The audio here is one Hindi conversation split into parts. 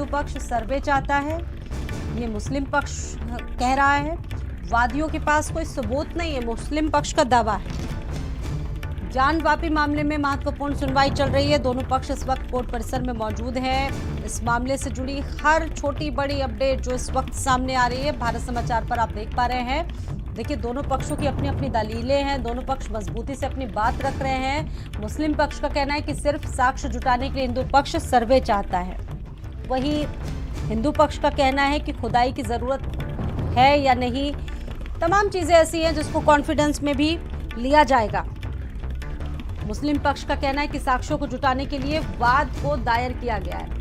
पक्ष सर्वे चाहता है, ये मुस्लिम पक्ष कह रहा है। वादियों के पास कोई सबूत नहीं है, मुस्लिम पक्ष का दावा है। जान वापी मामले में महत्वपूर्ण सुनवाई चल रही है। दोनों पक्ष इस वक्त कोर्ट परिसर में मौजूद हैं। इस मामले से जुड़ी हर छोटी बड़ी अपडेट जो इस वक्त सामने आ रही है भारत समाचार पर आप देख पा रहे हैं। देखिए, दोनों पक्षों की अपनी अपनी दलीलें हैं, दोनों पक्ष मजबूती से अपनी बात रख रहे हैं। मुस्लिम पक्ष का कहना है कि सिर्फ साक्ष्य जुटाने के लिए हिंदू पक्ष सर्वे चाहता है, वहीं हिंदू पक्ष का कहना है कि खुदाई की जरूरत है या नहीं। तमाम चीजें ऐसी हैं जिसको कॉन्फिडेंस में भी लिया जाएगा। मुस्लिम पक्ष का कहना है कि साक्ष्यों को जुटाने के लिए वाद को दायर किया गया है।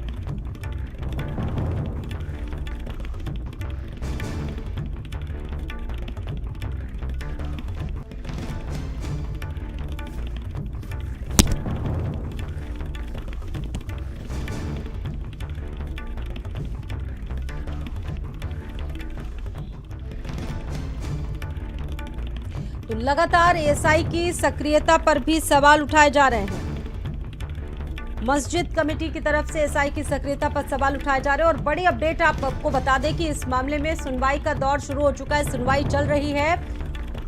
तो लगातार एएसआई की सक्रियता पर भी सवाल उठाए जा रहे हैं। मस्जिद कमेटी की तरफ से एएसआई की सक्रियता पर सवाल उठाए जा रहे हैं। और बड़ी अपडेट आपको बता दें कि इस मामले में सुनवाई का दौर शुरू हो चुका है, सुनवाई चल रही है।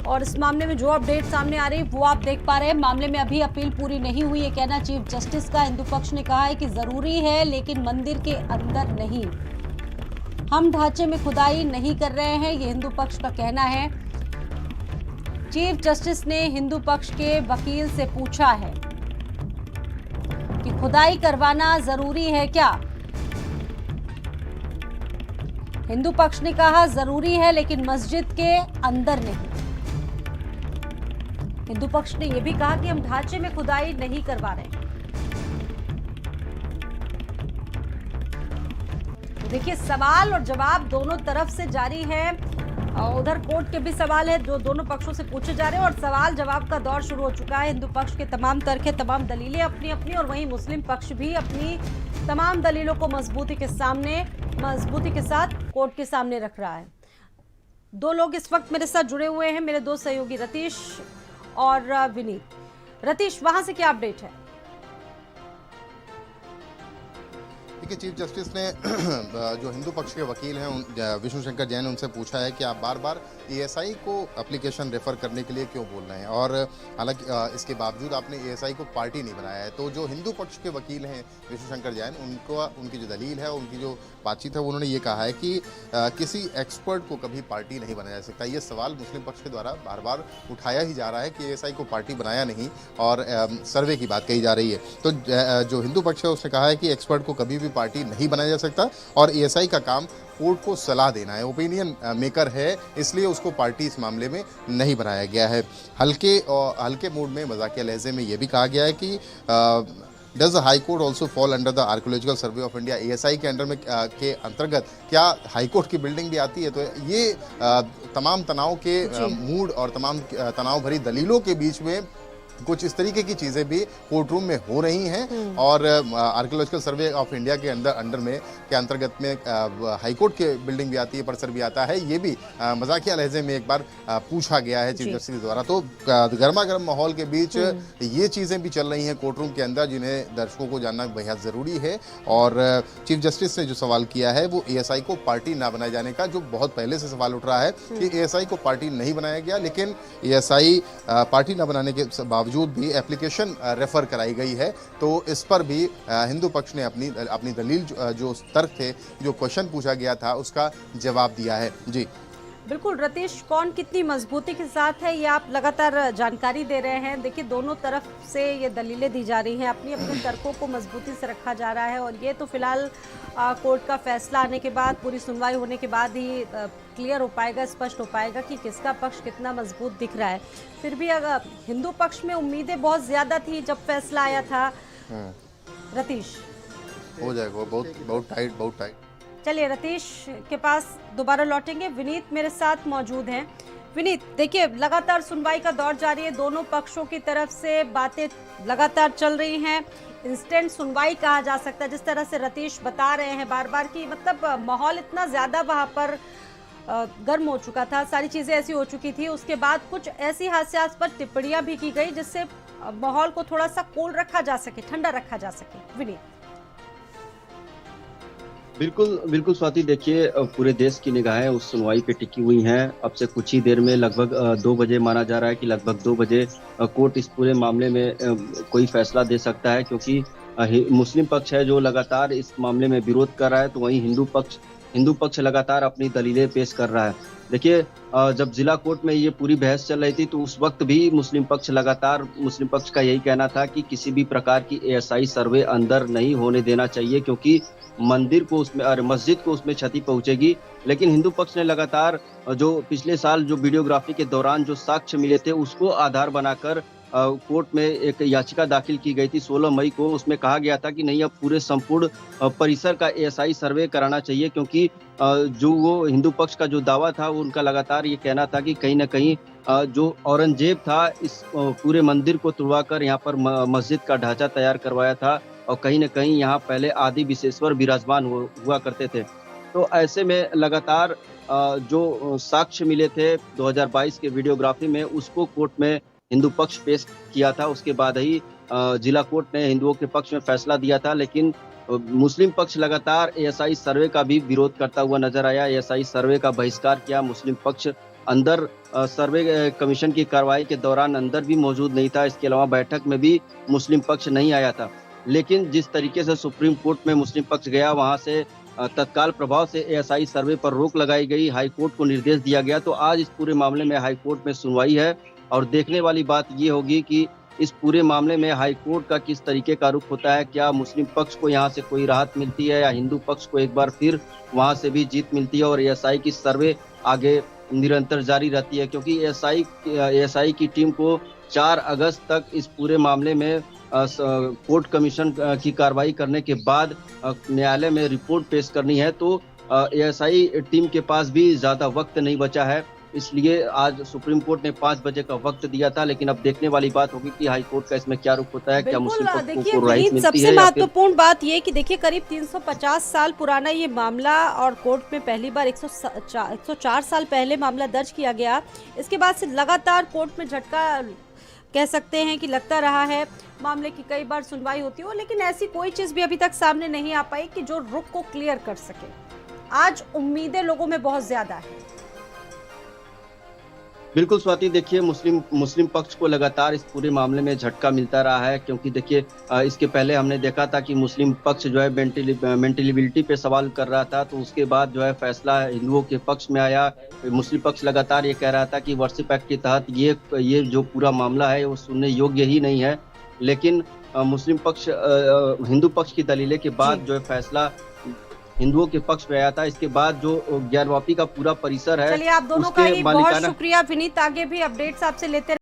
और इस मामले में जो अपडेट सामने आ रही है वो आप देख पा रहे हैं। मामले में अभी अपील पूरी नहीं हुई, ये कहना चीफ जस्टिस का। हिंदू पक्ष ने कहा है कि जरूरी है लेकिन मंदिर के अंदर नहीं, हम ढांचे में खुदाई नहीं कर रहे हैं, ये हिंदू पक्ष का कहना है। चीफ जस्टिस ने हिंदू पक्ष के वकील से पूछा है कि खुदाई करवाना जरूरी है क्या। हिंदू पक्ष ने कहा जरूरी है लेकिन मस्जिद के अंदर नहीं। हिंदू पक्ष ने यह भी कहा कि हम ढांचे में खुदाई नहीं करवा रहे। तो देखिए, सवाल और जवाब दोनों तरफ से जारी है। उधर कोर्ट के भी सवाल है जो दोनों पक्षों से पूछे जा रहे हैं और सवाल जवाब का दौर शुरू हो चुका है। हिंदू पक्ष के तमाम तर्क है, तमाम दलीलें अपनी अपनी, और वहीं मुस्लिम पक्ष भी अपनी तमाम दलीलों को मजबूती के साथ कोर्ट के सामने रख रहा है। दो लोग इस वक्त मेरे साथ जुड़े हुए हैं, मेरे दो सहयोगी रतीश और विनीत। रतीश, वहां से क्या अपडेट है? देखिए, चीफ जस्टिस ने जो हिंदू पक्ष के वकील हैं विष्णु शंकर जैन, उनसे पूछा है कि आप बार बार एएसआई को एप्लीकेशन रेफर करने के लिए क्यों बोल रहे हैं, और हालांकि इसके बावजूद आपने एएसआई को पार्टी नहीं बनाया है। तो जो हिंदू पक्ष के वकील हैं विष्णु शंकर जैन, उनकी जो दलील है, उनकी जो बातचीत है, उन्होंने ये कहा है कि किसी एक्सपर्ट को कभी पार्टी नहीं बनाया जा सकता। ये सवाल मुस्लिम पक्ष के द्वारा बार बार उठाया ही जा रहा है कि एएसआई को पार्टी बनाया नहीं और सर्वे की बात कही जा रही है। तो जो हिंदू पक्ष है उसने कहा है कि एक्सपर्ट को कभी भी पार्टी नहीं बनाया जा सकता और एएसआई का काम कोर्ट को सलाह देना है, ओपिनियन मेकर है, इसलिए उसको पार्टी इस मामले में नहीं बनाया गया है। हल्के मूड में, मजाकिया लहजे में यह भी कहा गया है कि does the high court also fall under the archaeological survey of India. ASI के अंडर में के अंतर्गत क्या हाई कोर्ट की बिल्डिंग भी आती है? तो ये तमाम तनाव के मूड और तमाम तनाव भरी दलीलों के बीच में कुछ इस तरीके की चीज़ें भी कोर्ट रूम में हो रही हैं। और आर्कियोलॉजिकल सर्वे ऑफ इंडिया के अंडर में के अंतर्गत में हाईकोर्ट के बिल्डिंग भी आती है, परिसर भी आता है। ये भी मजाकिया लहजे में एक बार पूछा गया है चीफ जस्टिस द्वारा। तो गर्मा गर्म माहौल के बीच ये चीज़ें भी चल रही हैं कोर्ट रूम के अंदर, जिन्हें दर्शकों को जानना बेहद ज़रूरी है। और चीफ जस्टिस ने जो सवाल किया है वो एएसआई को पार्टी ना बनाए जाने का, जो बहुत पहले से सवाल उठ रहा है कि एएसआई को पार्टी नहीं बनाया गया, लेकिन एएसआई पार्टी ना बनाने के बावजूद भी एप्लीकेशन रेफर कराई गई है। तो इस पर भी हिंदू पक्ष ने अपनी दलील जो तर्क थे, जो क्वेश्चन पूछा गया था, उसका जवाब दिया है। जी बिल्कुल रतीश, कौन कितनी मजबूती के साथ है ये आप लगातार जानकारी दे रहे हैं। देखिए, दोनों तरफ से ये दलीलें दी जा रही हैं, अपनी अपने तर्कों को मजबूती से रखा जा रहा है। और ये तो फिलहाल कोर्ट का फैसला आने के बाद, पूरी सुनवाई होने के बाद ही क्लियर हो पाएगा, स्पष्ट हो पाएगा कि किसका पक्ष कितना मजबूत दिख रहा है। फिर भी अगर हिंदू पक्ष में उम्मीदें बहुत ज़्यादा थी जब फैसला आया था। रतीश, हो जाएगा, बहुत टाइट। चलिए रतीश के पास दोबारा लौटेंगे। विनीत मेरे साथ मौजूद हैं। विनीत, देखिए, लगातार सुनवाई का दौर जारी है, दोनों पक्षों की तरफ से बातें लगातार चल रही हैं। इंस्टेंट सुनवाई कहा जा सकता है, जिस तरह से रतीश बता रहे हैं बार बार कि मतलब माहौल इतना ज़्यादा वहाँ पर गर्म हो चुका था, सारी चीज़ें ऐसी हो चुकी थी। उसके बाद कुछ ऐसी हास्यास्पद टिप्पणियाँ भी की गई जिससे माहौल को थोड़ा सा कूल रखा जा सके, ठंडा रखा जा सके। विनीत, बिल्कुल, बिल्कुल स्वाति, देखिए पूरे देश की निगाहें उस सुनवाई पे टिकी हुई हैं। अब से कुछ ही देर में लगभग 2 बजे माना जा रहा है कि लगभग 2 बजे कोर्ट इस पूरे मामले में कोई फैसला दे सकता है, क्योंकि मुस्लिम पक्ष है जो लगातार इस मामले में विरोध कर रहा है, तो वहीं हिंदू पक्ष लगातार अपनी दलीलें पेश कर रहा है। देखिए जब जिला कोर्ट में ये पूरी बहस चल रही थी तो उस वक्त भी मुस्लिम पक्ष का यही कहना था कि किसी भी प्रकार की एएसआई सर्वे अंदर नहीं होने देना चाहिए, क्योंकि मस्जिद को उसमें क्षति पहुंचेगी। लेकिन हिंदू पक्ष ने लगातार जो पिछले साल जो वीडियोग्राफी के दौरान जो साक्ष्य मिले थे उसको आधार बनाकर कोर्ट में एक याचिका दाखिल की गई थी 16 मई को। उसमें कहा गया था कि नहीं, अब पूरे संपूर्ण परिसर का एएसआई सर्वे कराना चाहिए, क्योंकि जो वो हिंदू पक्ष का जो दावा था वो उनका लगातार ये कहना था कि कहीं ना कहीं जो औरंगजेब था इस पूरे मंदिर को तुड़वाकर यहाँ पर मस्जिद का ढांचा तैयार करवाया था, और कहीं न कहीं यहाँ पहले आदि विशेश्वर विराजमान हुआ करते थे। तो ऐसे में लगातार जो साक्ष्य मिले थे 2022 के वीडियोग्राफी में, उसको कोर्ट में हिंदू पक्ष पेश किया था। उसके बाद ही जिला कोर्ट ने हिंदुओं के पक्ष में फैसला दिया था। लेकिन मुस्लिम पक्ष लगातार एएसआई सर्वे का भी विरोध करता हुआ नजर आया। एएसआई सर्वे का बहिष्कार किया। मुस्लिम पक्ष अंदर सर्वे कमीशन की कार्रवाई के दौरान अंदर भी मौजूद नहीं था। इसके अलावा बैठक में भी मुस्लिम पक्ष नहीं आया था। लेकिन जिस तरीके से सुप्रीम कोर्ट में मुस्लिम पक्ष गया, वहां से तत्काल प्रभाव से एएसआई सर्वे पर रोक लगाई गई। हाई कोर्ट को निर्देश दिया गया। तो आज इस पूरे मामले में हाई कोर्ट में सुनवाई है, और देखने वाली बात ये होगी कि इस पूरे मामले में हाई कोर्ट का किस तरीके का रुख होता है। क्या मुस्लिम पक्ष को यहाँ से कोई राहत मिलती है, या हिंदू पक्ष को एक बार फिर वहां से भी जीत मिलती है और एएसआई की सर्वे आगे निरंतर जारी रहती है। क्योंकि एएसआई की टीम को 4 अगस्त तक इस पूरे मामले में कोर्ट कमीशन की कार्रवाई करने के बाद न्यायालय में रिपोर्ट पेश करनी है। तो एएसआई टीम के पास भी ज्यादा वक्त नहीं बचा है, इसलिए आज सुप्रीम कोर्ट ने 5 बजे का वक्त दिया था। लेकिन अब देखने वाली बात होगी कि हाई कोर्ट का इसमें क्या रुख होता है। क्या मुस्लिम पक्ष को राहत मिलती सबसे है। महत्वपूर्ण बात ये कि देखिए करीब 350 साल पुराना ये मामला, और कोर्ट में पहली बार 104 साल पहले मामला दर्ज किया गया। इसके बाद से लगातार कोर्ट में झटका कह सकते हैं कि लगता रहा है। मामले की कई बार सुनवाई होती हो, लेकिन ऐसी कोई चीज भी अभी तक सामने नहीं आ पाई कि जो रुख को क्लियर कर सके। आज उम्मीदें लोगों में बहुत ज्यादा है। बिल्कुल स्वाति, देखिए मुस्लिम पक्ष को लगातार इस पूरे मामले में झटका मिलता रहा है, क्योंकि देखिए इसके पहले हमने देखा था कि मुस्लिम पक्ष जो है मेंटलिबिलिटी पे सवाल कर रहा था। तो उसके बाद जो है फैसला हिंदुओं के पक्ष में आया। मुस्लिम पक्ष लगातार ये कह रहा था कि वर्शिप एक्ट के तहत ये जो पूरा मामला है वो सुनने योग्य ही नहीं है। लेकिन मुस्लिम पक्ष हिंदू पक्ष की दलीलें के बाद जो है फैसला हिंदुओं के पक्ष में आया था। इसके बाद जो ज्ञानवापी का पूरा परिसर है, चलिए आप दोनों का ही बहुत शुक्रिया विनीत। आगे भी अपडेट्स आपसे लेते